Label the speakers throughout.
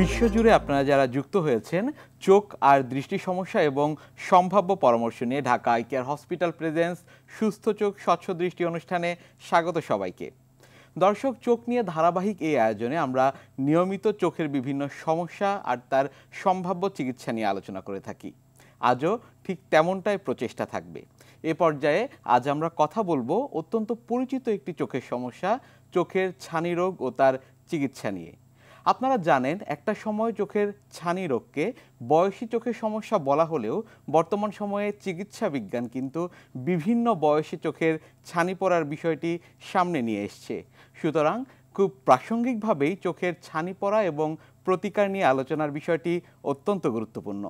Speaker 1: বিশ্বজুড়ে আপনারা যারা যুক্ত হয়েছেন চোখ আর দৃষ্টি সমস্যা এবং সম্ভাব্য পরামর্শ নিয়ে Dhaka eye care hospital presence সুস্থ চোখ স্বচ্ছ দৃষ্টি অনুষ্ঠানে স্বাগত সবাইকে। দর্শক, চোখ নিয়ে ধারাবাহিক এই আয়োজনে আমরা নিয়মিত চোখের বিভিন্ন সমস্যা আর তার সম্ভাব্য চিকিৎসা নিয়ে আলোচনা করে থাকি। আজও ঠিক তেমনটাই প্রচেষ্টা থাকবে। এ পর্যায়ে আজ আমরা কথা বলবো অত্যন্ত পরিচিত একটি চোখের সমস্যা, চোখের ছানি রোগ ও তার চিকিৎসা নিয়ে। আপনারা জানেন, একটা সময় চোখের ছানি রোগকে বয়সী চোখের সমস্যা বলা হলেও বর্তমান সময়ে চিকিৎসা বিজ্ঞান কিন্তু বিভিন্ন বয়সী চোখের ছানি পড়ার বিষয়টি সামনে নিয়ে এসছে। সুতরাং খুব প্রাসঙ্গিকভাবেই চোখের ছানি পড়া এবং প্রতিকার নিয়ে আলোচনার বিষয়টি অত্যন্ত গুরুত্বপূর্ণ।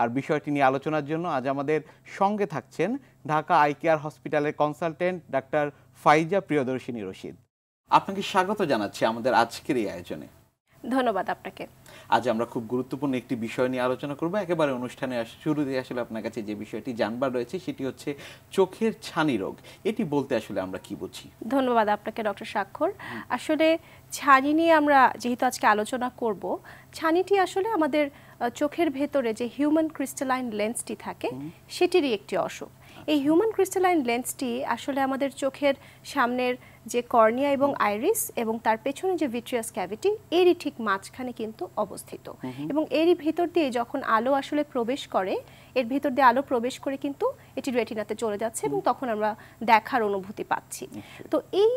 Speaker 1: আর বিষয়টি নিয়ে আলোচনার জন্য আজ আমাদের সঙ্গে থাকছেন ঢাকা আই কেয়ার হসপিটালের কনসালটেন্ট ডাক্তার ফাইজা প্রিয়দর্শিনী রশিদ। আপনাকে স্বাগত জানাচ্ছি আমাদের আজকের এই আয়োজনে।
Speaker 2: ধন্যবাদ আপনাকে।
Speaker 1: আজ আমরা খুব গুরুত্বপূর্ণ একটি বিষয় নিয়ে আলোচনা করব। একেবারে অনুষ্ঠানে শুরুতে আসলে আপনার কাছে যে বিষয়টি জানবার রয়েছে সেটি হচ্ছে চোখের ছানি রোগ। এটি বলতে আসলে আমরা কি বুঝি?
Speaker 2: ধন্যবাদ আপনাকে ডক্টর স্বাক্ষর। আসলে ছানি নিয়ে আমরা যেহেতু আজকে আলোচনা করব, ছানিটি আসলে আমাদের চোখের ভেতরে যে হিউম্যান ক্রিস্টালাইন লেন্সটি থাকে সেটিরই একটি অসুখ। এই হিউম্যান ক্রিস্টালাইন লেন্সটি আসলে আমাদের চোখের সামনের যে কর্নিয়া এবং আইরিস এবং তার পেছনে যে ভিট্রিয়াস ক্যাভিটি এরই ঠিক মাঝখানে কিন্তু অবস্থিত। এবং এরই ভিতর দিয়ে যখন আলো আসলে প্রবেশ করে, এর ভিতর দিয়ে আলো প্রবেশ করে কিন্তু এটি রেটিনাতে চলে যাচ্ছে এবং তখন আমরা দেখার অনুভূতি পাচ্ছি। তো এই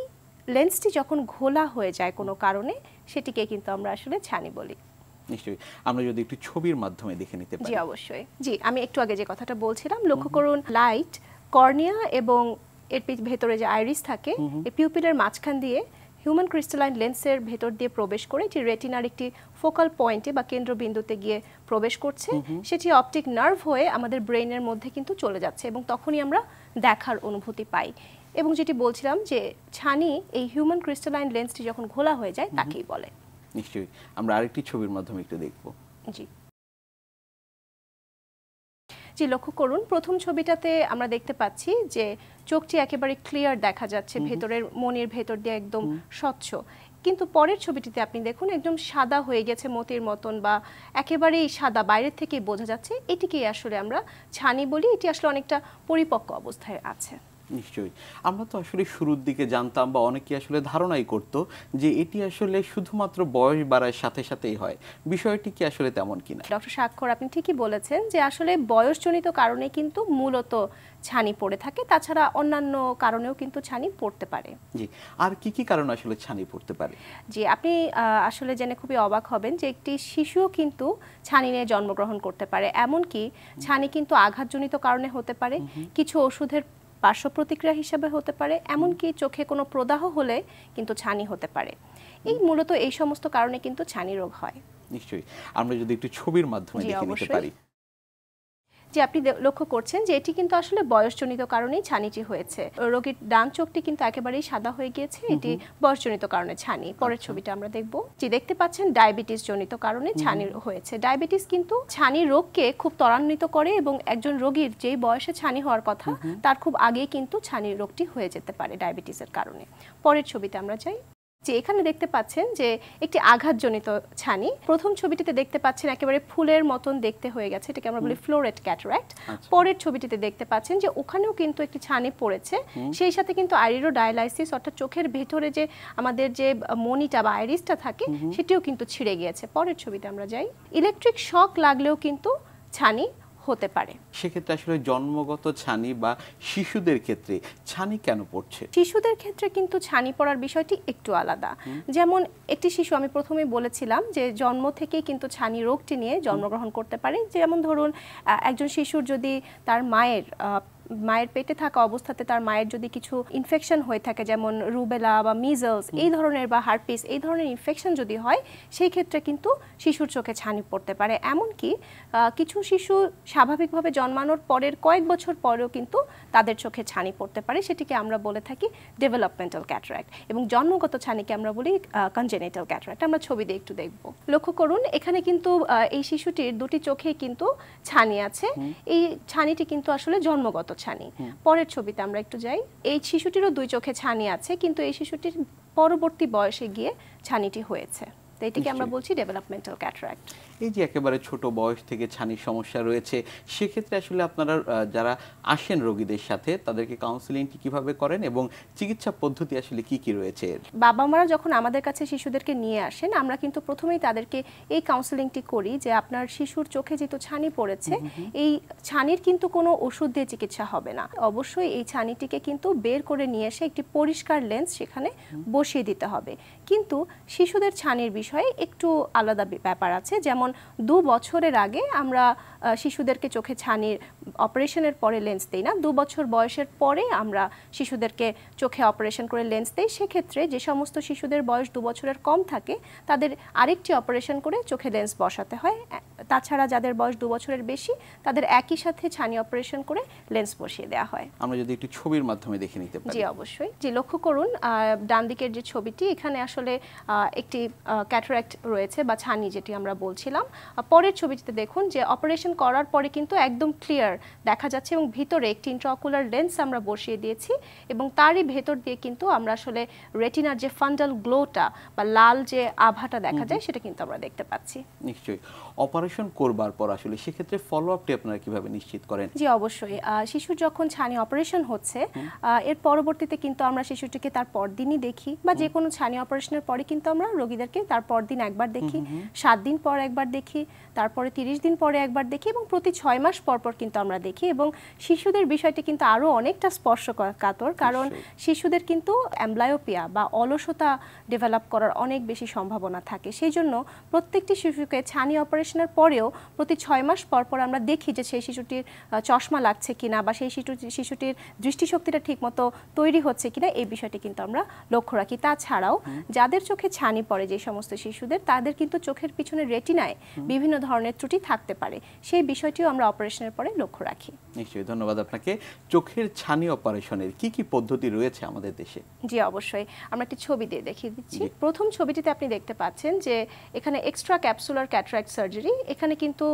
Speaker 2: লেন্সটি যখন ঘোলা হয়ে যায় কোনো কারণে, সেটিকে কিন্তু আমরা আসলে ছানি বলি।
Speaker 1: নিশ্চয়ই। আমরা যদি একটু ছবির মাধ্যমে দেখে নিতে পারি।
Speaker 2: জি অবশ্যই। জি, আমি একটু আগে যে কথাটা বলছিলাম, লক্ষ্য করুন লাইট কর্নিয়া এবং এর ভেতরে যে আইরিস থাকে এই পিউপিলের মাঝখান দিয়ে হিউম্যান ক্রিস্টালাইন লেন্সের ভেতর দিয়ে প্রবেশ করে এটি রেটিনার একটি ফোকাল পয়েন্টে বা কেন্দ্রবিন্দুতে গিয়ে প্রবেশ করছে। সেটি অপটিক নার্ভ হয়ে আমাদের ব্রেইনের মধ্যে কিন্তু চলে যাচ্ছে এবং তখনই আমরা দেখার অনুভূতি পাই। এবং যেটি বলছিলাম যে ছানি এই হিউম্যান ক্রিস্টালাইন লেন্সটি যখন ঘোলা হয়ে যায় তাকেই বলে।
Speaker 1: নিশ্চয়ই। আমরা আরেকটি ছবির মাধ্যমে একটু দেখব।
Speaker 2: জি জি, লক্ষ্য করুন প্রথম ছবিটাতে আমরা দেখতে পাচ্ছি যে চোখটি একেবারে ক্লিয়ার দেখা যাচ্ছে, ভেতরের মনির ভেতর দিয়ে একদম স্বচ্ছ। কিন্তু পরের ছবিটিতে আপনি দেখুন একদম সাদা হয়ে গেছে মতির মতন, বা একেবারেই সাদা, বাইরের থেকেই বোঝা যাচ্ছে। এটিকেই আসলে আমরা ছানি বলি। এটি আসলে অনেকটা পরিপক্ক অবস্থায় আছে।
Speaker 1: নিশ্চয়ই। আমরা তো আসলে শুরুর দিকে জানতাম বা অনেকে আসলে ধারণাই করতো যে এটি আসলে শুধুমাত্র বয়স বাড়ার সাথে সাথেই হয়। বিষয়টি কি আসলে তেমন কিনা?
Speaker 2: ডক্টর স্বাক্ষর, আপনি ঠিকই বলেছেন যে আসলে বয়সজনিত কারণে কিন্তু মূলত ছানি পড়ে থাকে, তাছাড়া অন্যান্য কারণেও কিন্তু ছানি পড়তে পারে।
Speaker 1: জি, আর কি কি কারণে আসলে ছানি পড়তে পারে?
Speaker 2: জি, আপনি আসলে জেনে খুবই অবাক হবেন যে একটি শিশুও কিন্তু ছানি নিয়ে জন্মগ্রহণ করতে পারে। এমনকি ছানি কিন্তু আঘাতজনিত কারণে হতে পারে, কিছু ওষুধের পার্শ্ব প্রতিক্রিয়া হিসেবে হতে পারে, এমনকি চোখে কোনো প্রদাহ হলে কিন্তু ছানি হতে পারে। এই মূলত এই সমস্ত কারণে কিন্তু ছানি রোগ হয়।
Speaker 1: নিশ্চয়ই। আমরা যদি একটু ছবির মাধ্যমে দেখে নিতে পারি।
Speaker 2: যে আপনি লক্ষ্য করছেন যে এটি কিন্তু আসলে বয়সজনিত কারণেই ছানিটি হয়েছে। রোগীর ডান চোখটি কিন্তু একেবারেই সাদা হয়ে গিয়েছে, এটি বয়সজনিত কারণে ছানি। পরের ছবিটা আমরা দেখব। যে দেখতে পাচ্ছেন ডায়াবেটিস জনিত কারণে ছানি হয়েছে। ডায়াবেটিস কিন্তু ছানি রোগকে খুব ত্বরান্বিত করে এবং একজন রোগীর যেই বয়সে ছানি হওয়ার কথা তার খুব আগেই কিন্তু ছানি রোগটি হয়ে যেতে পারে ডায়াবেটিসের কারণে। পরের ছবিতে আমরা যাই। যে এখানে দেখতে পাচ্ছেন যে একটি আঘাতজনিত ছানি। প্রথম ছবিটিতে দেখতে পাচ্ছেন একেবারে ফুলের মতন দেখতে হয়ে গেছে, এটাকে আমরা বলি ফ্লোরেট ক্যাটারাক্ট। পরের ছবিটিতে দেখতে পাচ্ছেন যে ওখানেও কিন্তু একটি ছানি পড়েছে, সেই সাথে কিন্তু আইরিডোডায়ালাইসিস অর্থাৎ চোখের ভেতরে যে আমাদের যে মনিটা বা আইরিসটা থাকে সেটিও কিন্তু ছিঁড়ে গিয়েছে। পরের ছবিতে আমরা যাই। ইলেকট্রিক শক লাগলেও কিন্তু ছানি হতে পারে।
Speaker 1: সেক্ষেত্রে আসলে জন্মগত ছানি বা শিশুদের ক্ষেত্রে ছানি কেন পড়ছে?
Speaker 2: শিশুদের ক্ষেত্রে কিন্তু ছানি পড়ার বিষয়টি একটু আলাদা। যেমন একটি শিশু, আমি প্রথমেই বলেছিলাম যে জন্ম থেকেই কিন্তু ছানি রোগটি নিয়ে জন্মগ্রহণ করতে পারে। যেমন ধরুন একজন শিশুর যদি তার মায়ের পেটে থাকা অবস্থাতে তার মায়ের যদি কিছু ইনফেকশন হয়ে থাকে, যেমন রুবেলা বা মিজলস এই ধরনের বা হার্পিস এই ধরনের ইনফেকশন যদি হয়, সেই ক্ষেত্রে কিন্তু শিশুর চোখে ছানি পড়তে পারে। এমনকি কিছু শিশু স্বাভাবিকভাবে জন্মানোর পরের কয়েক বছর পরেও কিন্তু তাদের চোখে ছানি পড়তে পারে, সেটিকে আমরা বলে থাকি ডেভেলপমেন্টাল ক্যাটারাক্ট। এবং জন্মগত ছানিকে আমরা বলি কনজেনিটাল ক্যাটারাক্ট। আমরা ছবি দিয়ে একটু দেখব। লক্ষ্য করুন এখানে কিন্তু এই শিশুটির দুটি চোখেই কিন্তু ছানি আছে। এই ছানিটি কিন্তু আসলে জন্মগত ছানি। পরের ছবিতে আমরা একটু যাই। এই শিশুটিরও দুই চোখে ছানি আছে, কিন্তু এই শিশুটির পরবর্তী বয়সে গিয়ে ছানিটি হয়েছে। তো এটাকে আমরা বলছি ডেভেলপমেন্টাল ক্যাটারাক্ট।
Speaker 1: এই যে একেবারে ছোট বয়স থেকে ছানির সমস্যা রয়েছে, সেক্ষেত্রে আসলে আপনারা যারা আসেন রোগীদের সাথে তাদেরকে কাউন্সিলিংটি কিভাবে করেন এবং চিকিৎসা পদ্ধতি আসলে কি কি রয়েছে?
Speaker 2: বাবা মারা যখন আমাদের কাছে শিশুদেরকে নিয়ে আসেন, আমরা কিন্তু প্রথমেই তাদেরকে এই কাউন্সিলিংটি করি যে আপনার শিশুর চোখে যেহেতু ছানি পড়েছে, এই ছানির কিন্তু কোনো ওষুধ দিয়ে চিকিৎসা হবে না। অবশ্যই এই ছানিটিকে কিন্তু বের করে নিয়ে এসে একটি পরিষ্কার লেন্স সেখানে বসিয়ে দিতে হবে। কিন্তু শিশুদের ছানির বিষয়ে একটু আলাদা ব্যাপার আছে। যেমন 2 বছরের আগে আমরা শিশুদেরকে চোখে ছানির অপারেশনের পরে লেন্স দেই না, 2 বছর বয়সের পরে আমরা শিশুদেরকে চোখে অপারেশন করে লেন্স দেই। সেক্ষেত্রে যে সমস্ত শিশুদের বয়স 2 বছরের কম থাকে তাদের আরেকটি অপারেশন করে চোখে লেন্স বসাতে হয়। তাছাড়া যাদের বয়স 2 বছরের বেশি তাদের একই সাথে ছানি অপারেশন করে লেন্স বসিয়ে দেওয়া হয়।
Speaker 1: আমরা যদি একটু ছবির মাধ্যমে দেখে নিতে পারি।
Speaker 2: জি অবশ্যই। জি, লক্ষ্য করুন ডান দিকের যে ছবিটি, এখানে আসলে একটি ক্যাটারাক্ট রয়েছে বা ছানি যেটি আমরা বলছিলাম। পরের ছবিটিতে দেখুন যে অপারেশন করার পরে কিন্তু একদম ক্লিয়ার দেখা যাচ্ছে এবং ভিতরে একটি ইন্ট্রাঅকুলার লেন্স আমরা বসিয়ে দিয়েছি এবং তারই ভেতর দিয়ে কিন্তু আমরা আসলে রেটিনার যে ফান্ডাল গ্লোটা বা লাল যে আভাটা দেখা যায় সেটা কিন্তু আমরা দেখতে পাচ্ছি।
Speaker 1: নিশ্চয়ই। অপারেশন করবার পর আসলে সেক্ষেত্রে ফলো আপটি আপনারা কিভাবে নিশ্চিত করেন?
Speaker 2: জি অবশ্যই। শিশুর যখন ছানি অপারেশন হচ্ছে এর পরবর্তীতে কিন্তু আমরা শিশুটিকে তার পরদিনই দেখি, বা যে কোনো ছানি অপারেশনের পরে কিন্তু আমরা রোগীদেরকে তার পরদিন একবার দেখি, 7 দিন পর একবার দেখি, তারপরে 30 দিন পরে একবার দেখি এবং প্রতি 6 মাস পর পর কিন্তু আমরা দেখি। এবং শিশুদের বিষয়টি কিন্তু আরও অনেকটা স্পর্শকাতর, কারণ শিশুদের কিন্তু অ্যাম্বলায়োপিয়া বা অলসতা ডেভেলপ করার অনেক বেশি সম্ভাবনা থাকে। সেই জন্য প্রত্যেকটি শিশুকে ছানি অপারেশনের পরেও প্রতি 6 মাস পর পর আমরা দেখি যে সেই শিশুটির চশমা লাগছে কিনা বা সেই শিশুটির দৃষ্টিশক্তিটা ঠিকমতো তৈরি হচ্ছে কিনা, এই বিষয়টি কিন্তু আমরা লক্ষ্য রাখি। তাছাড়াও যাদের চোখে ছানি পড়ে যে সমস্ত শিশুদের, তাদের কিন্তু চোখের পিছনে রেটিনায় বিভিন্ন ধরনের ত্রুটি থাকতে পারে, সেই বিষয়টিও আমরা অপারেশনের পরে লক্ষ্য রাখি।
Speaker 1: নিশ্চয়ই, ধন্যবাদ আপনাকে। চোখের ছানি অপারেশনের কি কি পদ্ধতি রয়েছে আমাদের দেশে?
Speaker 2: জি অবশ্যই, আমরা একটি ছবি দিয়ে দেখিয়ে দিচ্ছি। প্রথম ছবিটিতে আপনি দেখতে পাচ্ছেন যে এখানে এক্সট্রা ক্যাপসুলার ক্যাটারাক্ট সার্জারি। এখানে কিন্তু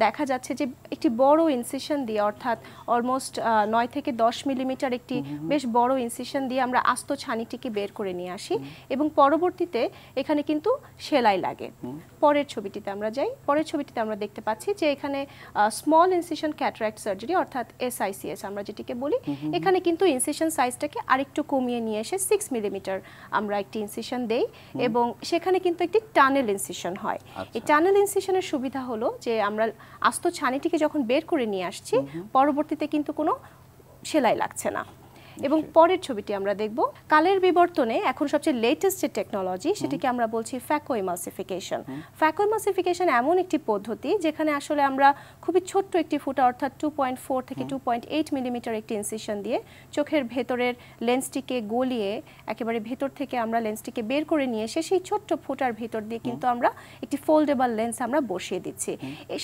Speaker 2: দেখা যাচ্ছে যে একটি বড় ইনসিশন দিয়ে, অর্থাৎ অলমোস্ট 9 থেকে 10 মিলিমিটার একটি বেশ বড় ইনসিশন দিয়ে আমরা আস্ত ছানিটিকে বের করে নিয়ে আসি এবং পরবর্তীতে এখানে কিন্তু সেলাই লাগে। পরের ছবিটিতে আমরা যাই। পরের ছবিটিতে আমরা দেখতে পাচ্ছি যে এখানে স্মল ইনসিশন ক্যাটারাক্ট সার্জারি অর্থাৎ SICS আমরা যেটিকে বলি। এখানে কিন্তু ইনসিশন সাইজটাকে আরেকটু কমিয়ে নিয়ে এসে 6 মিলিমিটার আমরা একটি ইনসিশন দেই এবং সেখানে কিন্তু একটি টানেল ইনসিশন হয়। এই টানেল ইনসিশনের সুবিধা হলো যে আমরা আস্ত ছানিটিকে যখন বের করে নিয়ে আসছি, পরবর্তীতে কিন্তু কোনো সেলাই লাগছে না। এবং পরের ছবিটি আমরা দেখব। কালের বিবর্তনে এখন সবচেয়ে লেটেস্ট যে টেকনোলজি, সেটিকে আমরা বলছি ফ্যাকো ইমালসিফিকেশন। ফ্যাকো ইমালসিফিকেশন এমন একটি পদ্ধতি যেখানে আসলে আমরা খুবই ছোট্ট একটি ফুটা অর্থাৎ 2.4 থেকে 2.8 মিলিমিটার একটি ইনসিশন দিয়ে চোখের ভেতরের লেন্সটিকে গলিয়ে একেবারে ভেতর থেকে আমরা লেন্সটিকে বের করে নিয়ে এসে সেই ছোট্ট ফুটার ভেতর দিয়ে কিন্তু আমরা একটি ফোল্ডেবল লেন্স আমরা বসিয়ে দিচ্ছি।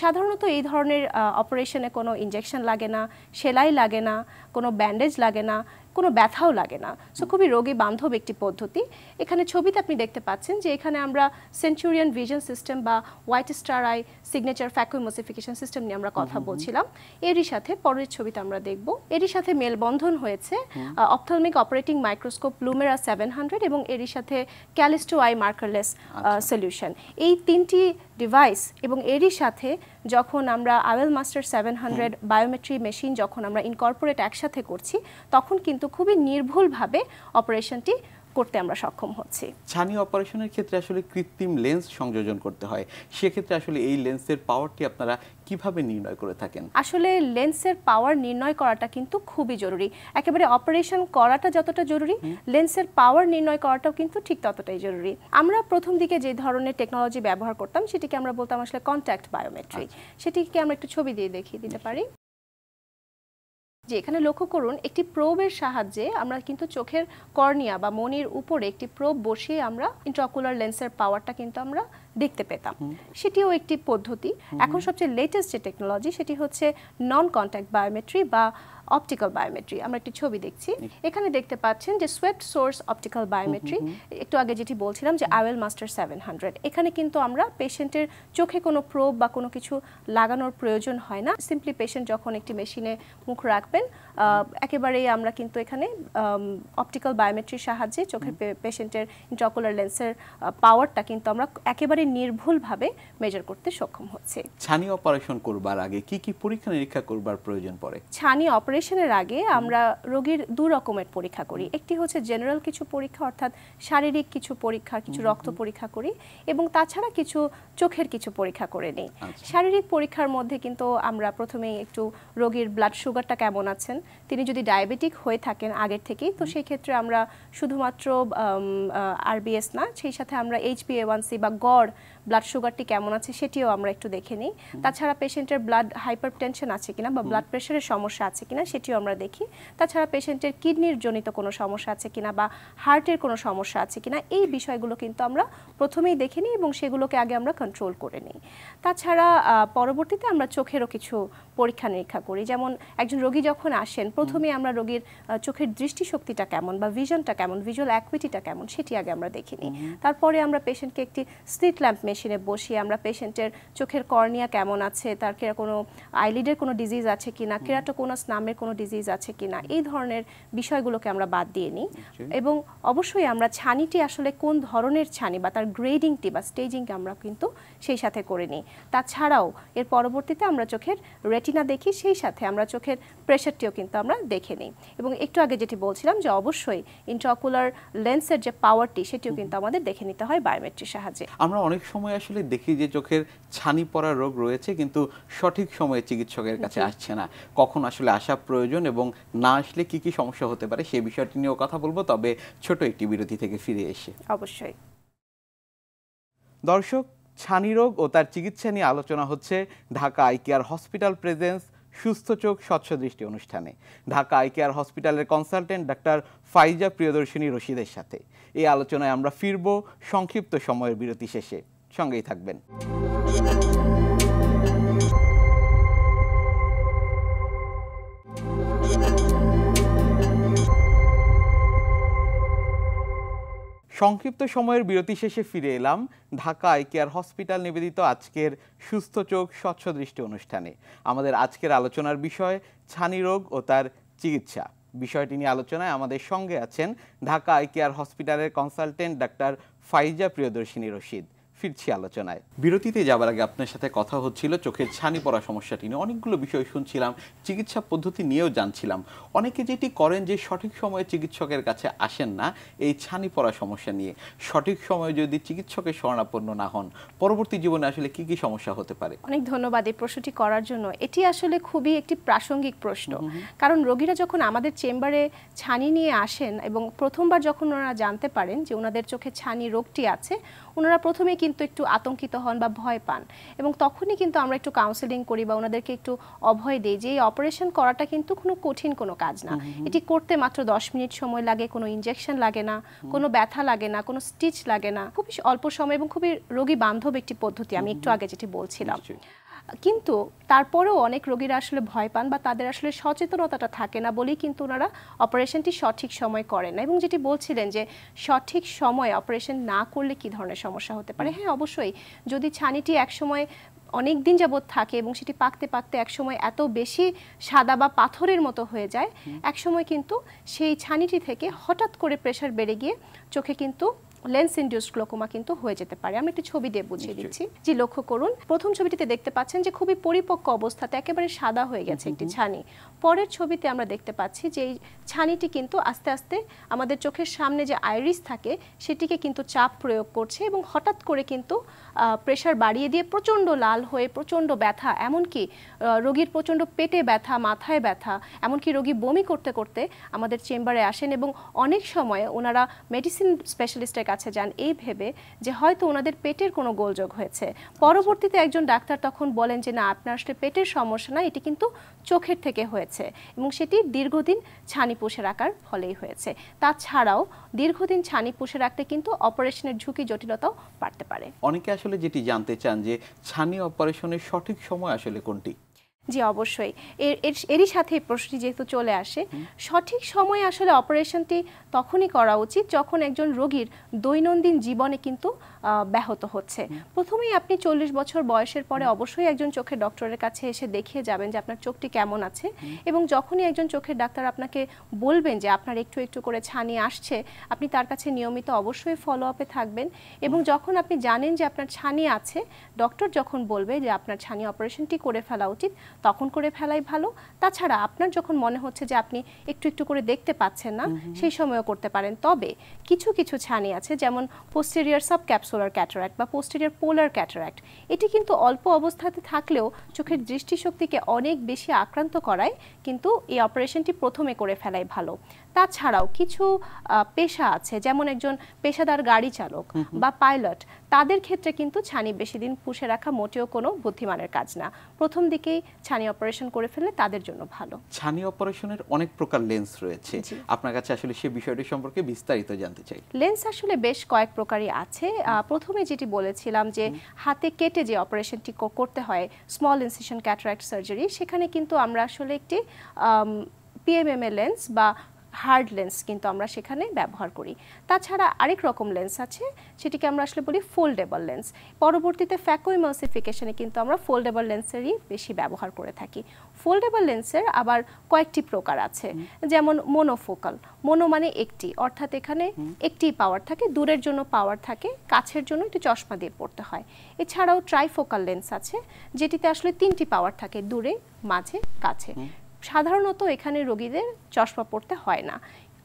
Speaker 2: সাধারণত এই ধরনের অপারেশনে কোনো ইনজেকশন লাগে না, সেলাই লাগে না, কোনো ব্যান্ডেজ লাগে না, কোনো ব্যথাও লাগে না। সো খুবই রোগী বান্ধব একটি পদ্ধতি। এখানে ছবিতে আপনি দেখতে পাচ্ছেন যে এখানে আমরা সেঞ্চুরিয়ান ভিশন সিস্টেম বা white star I signature phaco emulsification system নিয়ে আমরা কথা বলছিলাম। এরই সাথে পরের ছবিতে আমরা দেখব, এরই সাথে মেলবন্ধন হয়েছে অপথলমিক অপারেটিং মাইক্রোস্কোপ লুমেরা 700 এবং এরই সাথে ক্যালিস্টো আই মার্কারলেস সলিউশন। এই তিনটি ডিভাইস এবং এরই সাথে যখন আমরা আওয়েল মাস্টার 700 বায়োমেট্রি মেশিন যখন আমরা ইনকর্পোরেট একসাথে করছি, তখন কিন্তু খুবই নির্ভুলভাবে অপারেশনটি করতে আমরা সক্ষম হচ্ছি।
Speaker 1: ছানি অপারেশনের ক্ষেত্রে আসলে কৃত্রিম লেন্স সংযোজন করতে হয়, সেক্ষেত্রে আসলে এই লেন্সের পাওয়ারটি আপনারা কিভাবে নির্ণয় করে থাকেন?
Speaker 2: আসলে লেন্সের পাওয়ার নির্ণয় করাটা কিন্তু খুবই জরুরি। একেবারে অপারেশন করাটা যতটা জরুরি, লেন্সের পাওয়ার নির্ণয় করাটাও কিন্তু ঠিক ততটাই জরুরি। আমরা প্রথম দিকে যে ধরনের টেকনোলজি ব্যবহার করতাম সেটিকে আমরা বলতাম আসলে কন্ট্যাক্ট বায়োমেট্রি। সেটিকে আমরা একটু ছবি দিয়ে দেখিয়ে দিতে পারি। যে এখানে লক্ষ্য করুন, একটি প্রোবের সাহায্যে আমরা কিন্তু চোখের কর্নিয়া বা মনির উপরে একটি প্রোব বসিয়ে আমরা ইন্ট্রাঅকুলার লেন্সের পাওয়ারটা কিন্তু আমরা দেখতে পেতাম। সেটিও একটি পদ্ধতি। এখন সবচেয়ে লেটেস্ট যে টেকনোলজি সেটি হচ্ছে নন কন্ট্যাক্ট বায়োমেট্রি বা অপটিক্যাল বায়োমেট্রি। আমরা একটি ছবি দেখছি, এখানে দেখতে পাচ্ছেন যে সোয়েপ্ট সোর্স অপটিক্যাল বায়োমেট্রি। একটু আগে যেটি বলছিলাম যে আওয়েল মাস্টার 700, এখানে কিন্তু আমরা পেশেন্টের চোখে কোনো প্রোব বা কোনো কিছু লাগানোর প্রয়োজন হয় না। সিম্পলি পেশেন্ট যখন একটি মেশিনে মুখ রাখবেন, একেবারেই আমরা কিন্তু এখানে অপটিক্যাল বায়োমেট্রির সাহায্যে চোখের পেশেন্টের ইন্ট্রাঅকুলার লেন্সের পাওয়ারটা কিন্তু আমরা একেবারে নির্ভুলভাবে মেজার করতে সক্ষম হচ্ছে।
Speaker 1: ছানি অপারেশন করবার আগে কি কি পরীক্ষা নিরীক্ষা করবার প্রয়োজন পড়ে?
Speaker 2: ছানি অপারেশনের আগে আমরা রোগীর দু রকমের পরীক্ষা করি। একটি হচ্ছে জেনারেল কিছু পরীক্ষা, অর্থাৎ শারীরিক কিছু পরীক্ষা, কিছু রক্ত পরীক্ষা করি, এবং তাছাড়া কিছু চোখের কিছু পরীক্ষা করে নিই। শারীরিক পরীক্ষার মধ্যে কিন্তু আমরা প্রথমেই একটু রোগীর ব্লাড সুগারটা কেমন আছেন, তিনি যদি ডায়াবেটিক হয়ে থাকেন আগের থেকেই, তো সেই ক্ষেত্রে আমরা শুধুমাত্র আরবিএস না, সেই সাথে আমরা HbA1c বা গড় ব্লাড সুগারটি কেমন আছে সেটিও আমরা একটু দেখে নিই। তাছাড়া পেশেন্টের ব্লাড হাইপারটেনশন আছে কিনা বা ব্লাড প্রেশারের সমস্যা আছে কিনা সেটিও আমরা দেখি। তাছাড়া পেশেন্টের কিডনির জনিত কোনো সমস্যা আছে কিনা বা হার্টের কোনো সমস্যা আছে কিনা, এই বিষয়গুলো কিন্তু আমরা প্রথমেই দেখে নিই এবং সেগুলোকে আগে আমরা কন্ট্রোল করে নিই। তাছাড়া পরবর্তীতে আমরা চোখেরও কিছু পরীক্ষা নিরীক্ষা করি। যেমন একজন রোগী যখন আসেন, প্রথমে আমরা রোগীর চোখের দৃষ্টিশক্তিটা কেমন বা ভিশনটা কেমন, ভিজুয়াল অ্যাকুইটিটা কেমন, সেটি আগে আমরা দেখে নিই। তারপরে আমরা পেশেন্টকে একটি স্লিট ল্যাম্প মেশিনে বসিয়ে আমরা পেশেন্টের চোখের কর্নিয়া কেমন আছে, তার কোনো আইলিডের কোনো ডিজিজ আছে কিনা, কেরাটোকোনাস নামের কোনো ডিজিজ আছে কিনা, এই ধরনের বিষয়গুলোকে আমরা বাদ দিয়ে নিই। এবং অবশ্যই আমরা ছানিটি আসলে কোন ধরনের ছানি বা তার গ্রেডিংটি বা স্টেজিংটি আমরা কিন্তু সেই সাথে করে নিই। তাছাড়াও এর পরবর্তীতে আমরা চোখের রেটিনা দেখি, সেই সাথে আমরা চোখের প্রেশারটিও কিন্তু আমরা দেখে নিই। এবং একটু আগে যেটি বলছিলাম যে অবশ্যই ইন্ট্রাঅকুলার লেন্সের যে পাওয়ারটি সেটিও কিন্তু আমাদের দেখে নিতে হয় বায়োমেট্রির সাহায্যে।
Speaker 1: আমরা অনেক সময় আসলে দেখি যে চোখের ছানি পড়া রোগ রয়েছে, কিন্তু সঠিক সময়ে চিকিৎসকের কাছে আসছে না। কখন আসলে আসা প্রয়োজন এবং না আসলে কি কি সমস্যা হতে পারে সেই বিষয়টি নিয়েও কথা বলবো, তবে ছোট একটি বিরতি থেকে ফিরে এসে।
Speaker 2: অবশ্যই
Speaker 1: দর্শক, ছানি রোগ ও তার চিকিৎসা নিয়ে আলোচনা হচ্ছে Dhaka eye care hospital presence সুস্থ চোখ স্বচ্ছ দৃষ্টি অনুষ্ঠানে। ঢাকা আই কেয়ার হসপিটালের কনসালটেন্ট ডাক্তার ফাইজা প্রিয়দর্শিনী রশিদের সাথে এই আলোচনায় আমরা ফিরব সংক্ষিপ্ত সময়ের বিরতি শেষে। সঙ্গেই থাকবেন। সংক্ষিপ্ত সময়ের বিরতি শেষে ফিরে এলাম ঢাকা আই কেয়ার হসপিটাল নিবেদিত আজকের সুস্থ চোখ স্বচ্ছ দৃষ্টি অনুষ্ঠানে। আমাদের আজকের আলোচনার বিষয় ছানি রোগ ও তার চিকিৎসা। বিষয়টি নিয়ে আলোচনায় আমাদের সঙ্গে আছেন ঢাকা আই কেয়ার হসপিটালের কনসালটেন্ট ডাক্তার ফাইজা প্রিয়দর্শিনী রশিদ। ফিরছি আলোচনায়। বিরতিতে যাবার আগে আপনার সাথে কথা হচ্ছিল চোখের ছানি পড়া সমস্যাটি নিয়ে। অনেকগুলো বিষয় শুনছিলাম, চিকিৎসা পদ্ধতি নিয়েও জানছিলাম। অনেকে যেটি করেন যে সঠিক সময়ে চিকিৎসকের কাছে আসেন না এই ছানি পড়া সমস্যা নিয়ে। সঠিক সময়ে যদি চিকিৎসকের শরণাপন্ন না হন, পরবর্তী জীবনে আসলে কি কি সমস্যা হতে পারে?
Speaker 2: অনেক ধন্যবাদ এই প্রশ্নটি করার জন্য। এটি আসলে খুবই একটি প্রাসঙ্গিক প্রশ্ন, কারণ রোগীরা যখন আমাদের চেম্বারে ছানি নিয়ে আসেন এবং প্রথমবার যখন ওনারা জানতে পারেন যে ওনাদের চোখে ছানি রোগটি আছে, ওনারা প্রথমে কিন্তু একটু আতঙ্কিত হন বা ভয় পান, এবং তখনই কিন্তু আমরা একটু কাউন্সেলিং করি বা ওনাদেরকে একটু অভয় দেই যে এই অপারেশন করাটা কিন্তু কোনো কঠিন কোনো কাজ না। এটি করতে মাত্র 10 মিনিট সময় লাগে, কোনো ইনজেকশন লাগে না, কোনো ব্যথা লাগে না, কোনো স্টিচ লাগে না, খুবই অল্প সময় এবং খুবই রোগী বান্ধব একটি পদ্ধতি, আমি একটু আগে যেটি বলছিলাম। কিন্তু তারপরেও অনেক রোগীরা আসলে ভয় পান বা তাদের আসলে সচেতনতাটা থাকে না বলেই কিন্তু ওনারা অপারেশনটি সঠিক সময় করেন না। এবং যেটি বলছিলেন যে সঠিক সময় অপারেশন না করলে কি ধরনের সমস্যা হতে পারে, হ্যাঁ অবশ্যই, যদি ছানিটি একসময় অনেক দিন যাবৎ থাকে এবং সেটি পাকতে পাকতে একসময় এত বেশি সাদা বা পাথরের মতো হয়ে যায়, একসময় কিন্তু সেই ছানিটি থেকে হঠাৎ করে প্রেশার বেড়ে গিয়ে চোখে কিন্তু লেন্স ইনডিউসড গ্লোকোমা কিন্তু হয়ে যেতে পারে। আমি একটি ছবি দিয়ে বুঝিয়ে দিচ্ছি। জি, লক্ষ্য করুন, প্রথম ছবিটিতে দেখতে পাচ্ছেন যে খুবই পরিপক্ক অবস্থাতে একেবারে সাদা হয়ে গেছে একটি ছানি। পরের ছবিতে আমরা দেখতে পাচ্ছি যে এই ছানিটি কিন্তু আস্তে আস্তে আমাদের চোখের সামনে যে আইরিস থাকে সেটিকে কিন্তু চাপ প্রয়োগ করছে এবং হঠাৎ করে কিন্তু প্রেশার বাড়িয়ে দিয়ে প্রচণ্ড লাল হয়ে প্রচণ্ড ব্যথা, এমনকি রোগীর প্রচণ্ড পেটে ব্যথা, মাথায় ব্যথা, এমনকি রোগী বমি করতে করতে আমাদের চেম্বারে আসেন এবং অনেক সময় ওনারা মেডিসিন স্পেশালিস্টের কাছে কাছে যান এই ভেবে যে হয়তো ওনাদের পেটের কোনো গোলযোগ হয়েছে। পরবর্তীতে একজন ডাক্তার তখন বলেন যে না, আপনার আসলে পেটের সমস্যা না, এটি কিন্তু চোখের থেকে হয়েছে এবং সেটি দীর্ঘদিন ছানি পুষে রাখার ফলেই হয়েছে। তাছাড়াও দীর্ঘদিন ছানি পুষে রাখতে কিন্তু অপারেশনের ঝুঁকি জটিলতাও বাড়তে পারে।
Speaker 1: অনেকে আসলে যেটি জানতে চান যে ছানি অপারেশনের সঠিক সময় আসলে কোনটি?
Speaker 2: জি অবশ্যই, এরই সাথে এই প্রশ্নটি যেহেতু চলে আসে, সঠিক সময়ে আসলে অপারেশনটি তখনই করা উচিত যখন একজন রোগীর দৈনন্দিন জীবনে কিন্তু ব্যাহত হচ্ছে। প্রথমেই আপনি 40 বছর বয়সের পরে অবশ্যই একজন চোখের ডক্টরের কাছে এসে দেখিয়ে যাবেন যে আপনার চোখটি কেমন আছে, এবং যখনই একজন চোখের ডাক্তার আপনাকে বলবেন যে আপনার একটু একটু করে ছানি আসছে, আপনি তার কাছে নিয়মিত অবশ্যই ফলো আপে থাকবেন। এবং যখন আপনি জানেন যে আপনার ছানি আছে, ডক্টর যখন বলবে যে আপনার ছানি অপারেশনটি করে ফেলা উচিত, তখন করে ফেলাই ভালো। তাছাড়া আপনার যখন মনে হচ্ছে যে আপনি একটু একটু করে দেখতে পাচ্ছেন না, সেই সময়ও করতে পারেন। তবে কিছু কিছু ছানি আছে, যেমন পোস্টেরিয়র সাবক্যাপসুলার ক্যাটারাক্ট বা পোস্টেরিয়র পোলার ক্যাটারাক্ট, এটি কিন্তু অল্প অবস্থাতে থাকলেও চোখের দৃষ্টিশক্তিকে অনেক বেশি আক্রান্ত করায়, কিন্তু এই অপারেশনটি প্রথমে করে ফেলাই ভালো। তাছাড়াও কিছু পেশা আছে, যেমন একজন পেশাদার গাড়ি চালক বা পাইলট, তাদের ক্ষেত্রে কিন্তু ছানি বেশি দিন পুষে রাখা মোটেও কোনো বুদ্ধিমানের কাজ না। প্রথম দিকেই ছানি অপারেশন করে ফেললে তাদের জন্য ভালো।
Speaker 1: ছানি অপারেশনের অনেক প্রকার লেন্স রয়েছে, আপনার কাছে আসলে সেই বিষয়টি সম্পর্কে বিস্তারিত জানতে চাই।
Speaker 2: লেন্স আসলে বেশ কয়েক প্রকারই আছে। প্রথমে যেটি বলেছিলাম যে হাতে কেটে যে অপারেশনটি করতে হয়, স্মল ইনসিশন ক্যাটারাক্ট সার্জারি, সেখানে কিন্তু আমরা আসলে একটি পিএমএমএ লেন্স বা হার্ড লেন্স কিন্তু আমরা সেখানে ব্যবহার করি। তাছাড়া আরেক রকম লেন্স আছে, সেটিকে আমরা আসলে বলি ফোল্ডেবল লেন্স। পরবর্তীতে ফ্যাকো ইমালসিফিকেশনে কিন্তু আমরা ফোল্ডেবল লেন্সেরই বেশি ব্যবহার করে থাকি। ফোল্ডেবল লেন্সের আবার কয়েকটি প্রকার আছে, যেমন মোনোফোকাল। মোনো মানে একটি, অর্থাৎ এখানে একটি পাওয়ার থাকে, দূরের জন্য পাওয়ার থাকে, কাছের জন্য একটি চশমা দিয়ে পড়তে হয়। এছাড়াও ট্রাইফোকাল লেন্স আছে, যেটিতে আসলে 3টি পাওয়ার থাকে, দূরে, মাঝে, কাছে। সাধারণত এখানে রোগীদের চশমা পড়তে হয় না।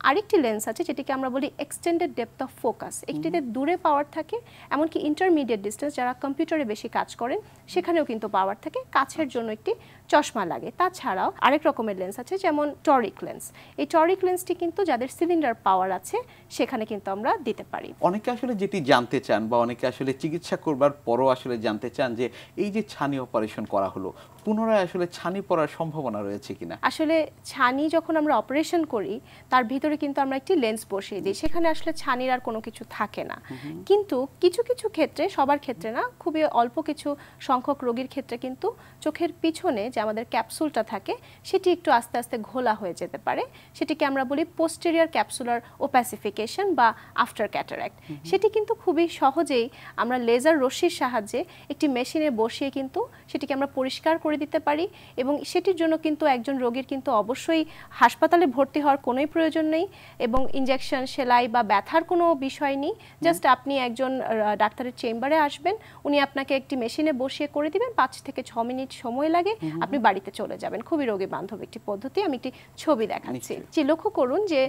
Speaker 2: আরেকটি লেন্স আছে যেটিকে আমরা বলি এক্সটেন্ডেড ডেপথ অফ ফোকাস। একটিতে দূরে পাওয়ার থাকে, এমনকি ইন্টারমিডিয়েট ডিস্টেন্স, যারা কম্পিউটারে বেশি কাজ করেন সেখানেও কিন্তু পাওয়ার থাকে, কাছের জন্য একটি চশমা লাগে। তাছাড়াও আরেক রকমের লেন্স আছে, যেমন টরিক লেন্স। এই টরিক লেন্সটি কিন্তু যাদের সিলিন্ডার পাওয়ার আছে সেখানে কিন্তু আমরা দিতে পারি।
Speaker 1: অনেকে আসলে যেটি জানতে চান বা অনেকে আসলে চিকিৎসা করবার পরও আসলে জানতে চান যে এই যে ছানি অপারেশন করা হলো, পুনরায় আসলে ছানি পড়ার সম্ভাবনা রয়েছে কিনা।
Speaker 2: আসলে ছানি যখন আমরা অপারেশন করি, তার ভিতরে কিন্তু আমরা একটি লেন্স বসিয়ে দিই, সেখানে আসলে ছানির আর কোনো কিছু থাকে না। কিন্তু কিছু কিছু ক্ষেত্রে, সবার ক্ষেত্রে না, খুবই অল্প কিছু সংখ্যক রোগীর ক্ষেত্রে কিন্তু চোখের পিছনে যে আমাদের ক্যাপসুলটা থাকে সেটি একটু আস্তে আস্তে ঘোলা হয়ে যেতে পারে। সেটিকে আমরা বলি পোস্টেরিয়র ক্যাপসুলার ওপ্যাসিফিকেশন বা আফটার ক্যাটারাক্ট। সেটি কিন্তু খুবই সহজেই আমরা লেজার রশ্মির সাহায্যে একটি মেশিনে বসিয়ে কিন্তু সেটিকে আমরা পরিষ্কার করে দিতে পারি, এবং সেটির জন্য কিন্তু একজন রোগীর কিন্তু অবশ্যই হাসপাতালে ভর্তি হওয়ার কোনোই প্রয়োজন নেই, এবং ইনজেকশন, সেলাই বা ব্যথার কোনো বিষয় নেই। জাস্ট আপনি একজন ডাক্তারের চেম্বারে আসবেন, উনি আপনাকে একটি মেশিনে বসিয়ে করে দিবেন, 5 থেকে 6 মিনিট সময় লাগে, আপনি বাড়িতে চলে যাবেন। খুবই রোগী বান্ধব একটি পদ্ধতি। আমি একটি ছবি দেখাচ্ছি। যে লক্ষ্য করুন যে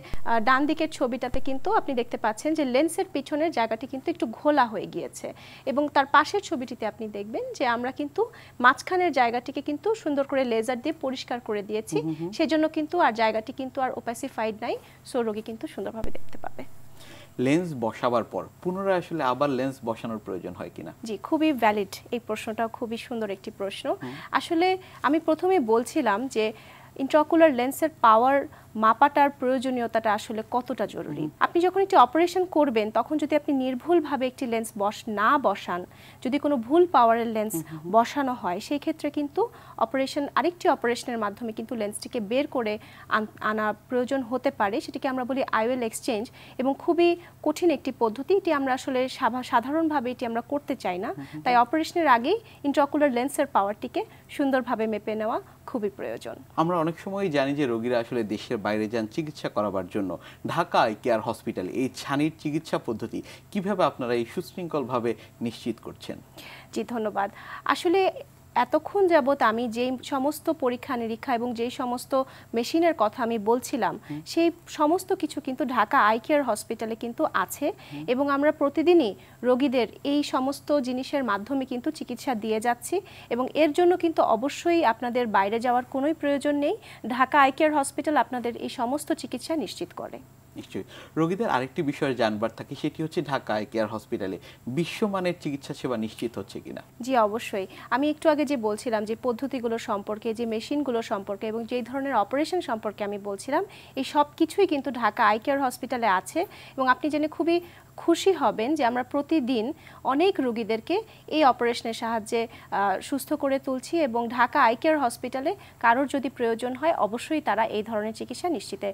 Speaker 2: ডান দিকের ছবিটাতে কিন্তু আপনি দেখতে পাচ্ছেন যে লেন্সের পিছনের জায়গাটি কিন্তু একটু ঘোলা হয়ে গিয়েছে, এবং তার পাশের ছবিটিতে আপনি দেখবেন যে আমরা কিন্তু মাঝখানের জায়গাটিকে কিন্তু সুন্দর করে লেজার দিয়ে পরিষ্কার করে দিয়েছি। সেজন্য কিন্তু আর জায়গাটি কিন্তু আর ওপ্যাসিফাইড নাই, সো রোগী কিন্তু সুন্দরভাবে দেখতে পাবে।
Speaker 1: লেন্স বসাবার পর পুনরায় আসলে আবার লেন্স বসানোর প্রয়োজন হয় কিনা?
Speaker 2: জি, খুবই ভ্যালিড এই প্রশ্নটাও, খুবই সুন্দর একটি প্রশ্ন। আসলে আমি প্রথমে বলছিলাম যে ইন্ট্রাঅকুলার লেন্সের পাওয়ার মাপাটার প্রয়োজনীয়তাটা আসলে কতটা জরুরি। আপনি যখন একটি অপারেশন করবেন, তখন যদি আপনি নির্ভুলভাবে একটি লেন্স না বসান, যদি কোনো ভুল পাওয়ারের লেন্স বসানো হয়, সেই ক্ষেত্রে কিন্তু আরেকটি অপারেশনের মাধ্যমে কিন্তু লেন্সটিকে বের করে আনা প্রয়োজন হতে পারে। সেটিকে আমরা বলি আইওএল এক্সচেঞ্জ, এবং খুবই কঠিন একটি পদ্ধতি। এটি আমরা আসলে সাধারণভাবে এটি আমরা করতে চাই না। তাই অপারেশনের আগেই ইন্ট্রাঅকুলার লেন্সের পাওয়ারটিকে সুন্দরভাবে মেপে নেওয়া খুবই প্রয়োজন।
Speaker 1: আমরা অনেক সময় জানি যে রোগীরা আসলে দেশের বাইরে যান চিকিৎসা করাবার জন্য। ঢাকা আই কেয়ার হসপিটাল এই ছানির চিকিৎসা পদ্ধতি কিভাবে আপনারা এই সুশৃঙ্খলভাবে নিশ্চিত করছেন?
Speaker 2: জি, ধন্যবাদ। আসলে এতক্ষণ যাবত আমি যেই সমস্ত পরীক্ষা নিরীক্ষা এবং যেই সমস্ত মেশিনের কথা আমি বলছিলাম, সেই সমস্ত কিছু কিন্তু ঢাকা আই কেয়ার হসপিটালে কিন্তু আছে, এবং আমরা প্রতিদিনই রোগীদের এই সমস্ত জিনিসের মাধ্যমে কিন্তু চিকিৎসা দিয়ে যাচ্ছি, এবং এর জন্য কিন্তু অবশ্যই আপনাদের বাইরে যাওয়ার কোনোই প্রয়োজন নেই। ঢাকা আই কেয়ার হসপিটাল আপনাদের এই সমস্ত চিকিৎসা নিশ্চিত করে।
Speaker 1: নিশ্চয়ই। রোগীদের আরেকটি বিষয় জানবার থাকে, সেটি হচ্ছে ঢাকা আই কেয়ার হসপিটালে বিশ্বমানের চিকিৎসা সেবা নিশ্চিত হচ্ছে কিনা।
Speaker 2: জি অবশ্যই, আমি একটু আগে যে বলছিলাম যে পদ্ধতিগুলো সম্পর্কে, যে মেশিনগুলো সম্পর্কে এবং যেই ধরনের অপারেশন সম্পর্কে আমি বলছিলাম, এই সব কিছুই কিন্তু ঢাকা আই কেয়ার হসপিটালে আছে। এবং আপনি জেনে খুবই খুশি হবেন যে আমরা প্রতিদিন অনেক রোগীদেরকে এই অপারেশনের সাহায্যে সুস্থ করে তুলছি। এবং ঢাকা আই কেয়ার হসপিটালে কারোর যদি প্রয়োজন হয় অবশ্যই তারা এই ধরনের চিকিৎসা নিশ্চিতে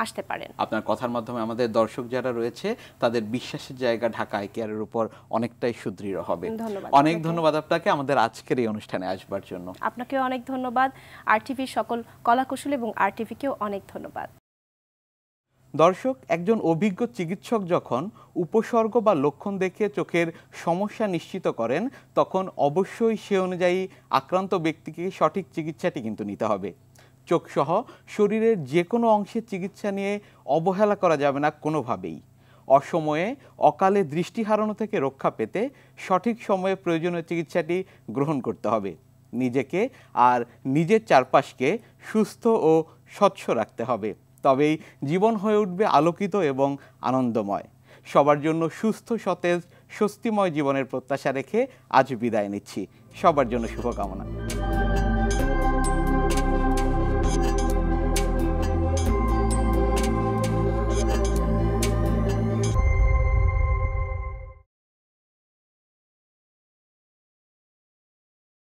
Speaker 2: আসতে পারেন।
Speaker 1: আপনার কথার মাধ্যমে আমাদের দর্শক যারা রয়েছে তাদের বিশ্বাসের জায়গা ঢাকা আই কেয়ারের উপর অনেকটাই সুদৃঢ় হবে।
Speaker 2: ধন্যবাদ।
Speaker 1: অনেক ধন্যবাদ আপনাকে আমাদের আজকের এই অনুষ্ঠানে আসবার জন্য।
Speaker 2: আপনাকেও অনেক ধন্যবাদ। আরটিভির সকল কলাকুশলী এবং আরটিভিকেও অনেক ধন্যবাদ।
Speaker 1: দর্শক, একজন অভিজ্ঞ চিকিৎসক যখন উপসর্গ বা লক্ষণ দেখে চোখের সমস্যা নিশ্চিত করেন, তখন অবশ্যই সে অনুযায়ী আক্রান্ত ব্যক্তিকে সঠিক চিকিৎসাটি কিন্তু নিতে হবে। চোখসহ শরীরের যে কোনো অংশের চিকিৎসা নিয়ে অবহেলা করা যাবে না কোনোভাবেই। অসময়ে অকালে দৃষ্টি হারানো থেকে রক্ষা পেতে সঠিক সময়ে প্রয়োজনীয় চিকিৎসাটি গ্রহণ করতে হবে। নিজেকে আর নিজের চারপাশকে সুস্থ ও স্বচ্ছ রাখতে হবে, তবেই জীবন হয়ে উঠবে আলোকিত এবং আনন্দময়। সবার জন্য সুস্থ, সতেজ, স্বস্তিময় জীবনের প্রত্যাশা রেখে আজ বিদায় নিচ্ছি। সবার জন্য শুভকামনা।